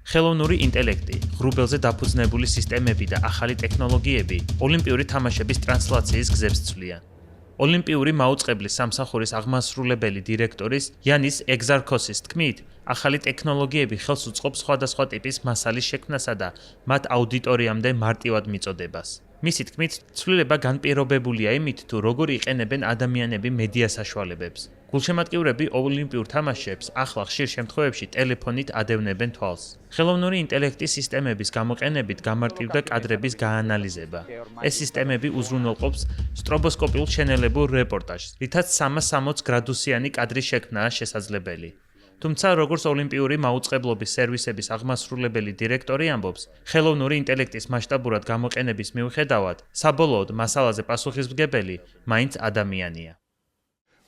ხელოვნური ინტელექტი, ღრუბელზე დაფუძნებული სისტემები და ახალი ტექნოლოგიები ოლიმპიური თამაშების ტრანსლაციის გზებს ცვლიან. ოლიმპიური მაუწყებლის სამსახურის აღმასრულებელი დირექტორის იანის ეგზარქოსის თქმით, ახალი ტექნოლოგიები ხელს უწყობს სხვადასხვა ტიპის მასალის შექმნასა და მათ აუდიტორიამდე მარტივად მიწოდებას. მისი თქმით, ცვლილება განპირობებულია იმით, თუ როგორ იყენებენ ადამიანები მედია საშუალებებს. გულშემატკივრები ოლიმპიურ თამაშებს ახლა ხშირ შემთხვევებში ტელეფონით ადევნებენ თვალს. ხელოვნური ინტელექტის სისტემების გამოყენებით გამარტივდა კადრების გაანალიზება. ეს სისტემები უზრუნველყოფს სტრობოსკოპიულ შენელებულ რეპორტაჟს, რითაც 360 გრადუსიანი კადრის შექმნაა შესაძლებელი. თუმცა, როგორც ოლიმპიური მაუწყებლობის სერვისების აღმასრულებელი დირექტორი ამბობს, ხელოვნური ინტელექტის მასშტაბურად გამოყენების მიუხედავად, საბოლოოდ მასალაზე პასუხისმგებელი მაინც ადამიანია.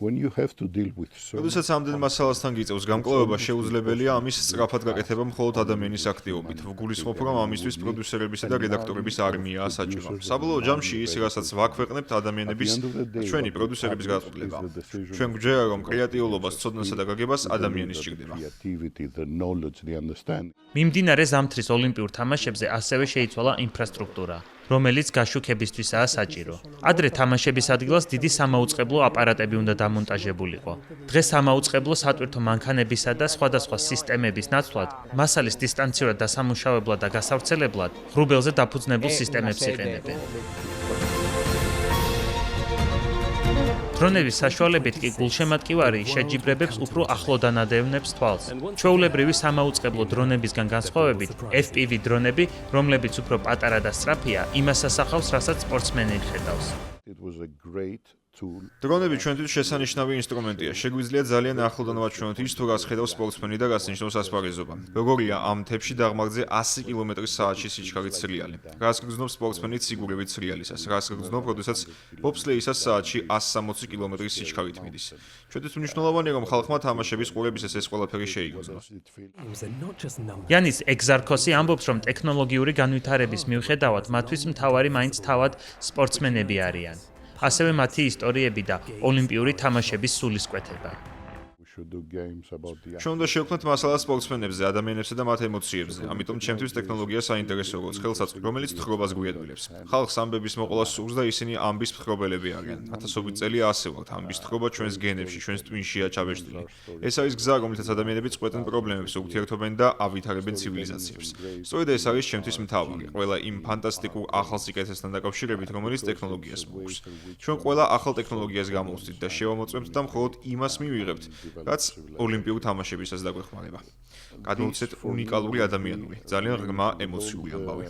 როდესაც ამდენ მასალასთან გიწევს გამკლავება, შეუძლებელია ამის სწრაფად გაკეთება მხოლოდ ადამიანის აქტივობით. ვგულისხმობ, რომ ამისთვის პროდიუსერებისა და რედაქტორების არმიაა საჭირო. საბოლოო ჯამში ის, რასაც ვაქვეყნებთ, ადამიანების ჩვენი პროდიუსერების გაწყვეტილებაა. ჩვენ გვჯერა, რომ კრეატიულობას, ცოდნასა და გაგებას ადამიანი სჭირდება. მიმდინარე ზამთრის ოლიმპიურ თამაშებზე ასევე შეიცვალა ინფრასტრუქტურა, რომელიც გაშუქებისთვისაა საჭირო. ადრე თამაშების ადგილას დიდი სამაუწყებლო აპარატები უნდა დამონტაჟებულიყო. დღეს სამაუწყებლო სატვირთო მანქანებისა და სხვადასხვა სისტემების ნაცვლად, მასალის დისტანციურად დასამუშავებლად და გასავრცელებლად ღრუბელზე დაფუძნებულ სისტემებს იყენებენ. დრონების საშუალებით კი გულშემატკივარი შეჯიბრებებს უფრო ახლოდან ადევნებს თვალს. ჩვეულებრივი სამაუწყებლო დრონებისგან განსხვავებით, FPV დრონები, რომლებიც უფრო პატარა და სწრაფია, იმას ასახავს, რასაც სპორტსმენი ხედავს. დრონები ჩვენთვის შესანიშნავი ინსტრუმენტია. შეგვიძლია ძალიან ახლოდან ვაჩვენოთ ის, თუ რას ხედავს სპორტსმენი და რას ნიშნავს ასპარეზობა. როგორია ამ მთებში დაღმართზე 100 კმ/სთ სიჩქარით სრიალი. რას გრძნობს სპორტსმენი ციგურებით სრიალისას, რას გრძნობ, როდესაც ბობსლეისას საათში 160 კმ/სთ სიჩქარით მიდის. ჩვენთვის მნიშვნელოვანია, რომ ხალხმა თამაშების ყურებისას ეს ყველაფერი შეიგრძნოს. იანის ეგზარქოსი ამბობს, რომ ტექნოლოგიური განვითარების მიუხედავად, მათთვის მთავარი მაინც თავად სპორტსმენები არიან. ასევე მათი ისტორიები და ოლიმპიური თამაშების სულისკვეთება. ჩვენ უნდა შევქმნათ მასალა სპორტსმენებზე, ადამიანებსა და მათ ემოციებზე. ამიტომ ჩემთვის ტექნოლოგია საინტერესო როგორც ხელსაწყო, რომელიც თხრობას გვიადვილებს. ხალხს ამბების მოყოლა სურს და ისინი ამბის მთხრობელები არიან. ათასობით წელია ასე ვართ. ამბის თხრობა ჩვენს გენებში, ჩვენს ტვინშია ჩაბეჭდილი. ეს არის გზა, რომლითაც ადამიანები წყვეტენ პრობლემებს, ურთიერთობენ და ავითარებენ ცივილიზაციებს. სწორედ ეს არის ჩემთვის მთავარი. ყველა იმ ფანტასტიკურ ახალ სიკეთესთან დაკავშირებით, რომელიც ტექნოლოგიას მოაქვს. ჩვენ ყველა ახალ ტექნოლოგიას გამოვხდით და შევამოწმებთ და მხოლოდ იმას მივიღებთ, რაც ოლიმპიურ თამაშებისას დაგვეხმარება. გადმოვცეთ უნიკალური ადამიანური, ძალიან ღრმა ემოციური ამბავი.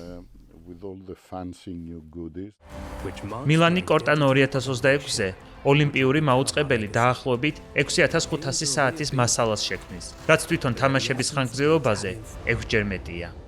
მილანი კორტანო 2026-ზე ოლიმპიური მაუწყებელი დაახლოებით 6500 საათის მასალას შექმნის, რაც თვითონ თამაშების ხანგრძლივობაზე 6 ჯერ მეტია.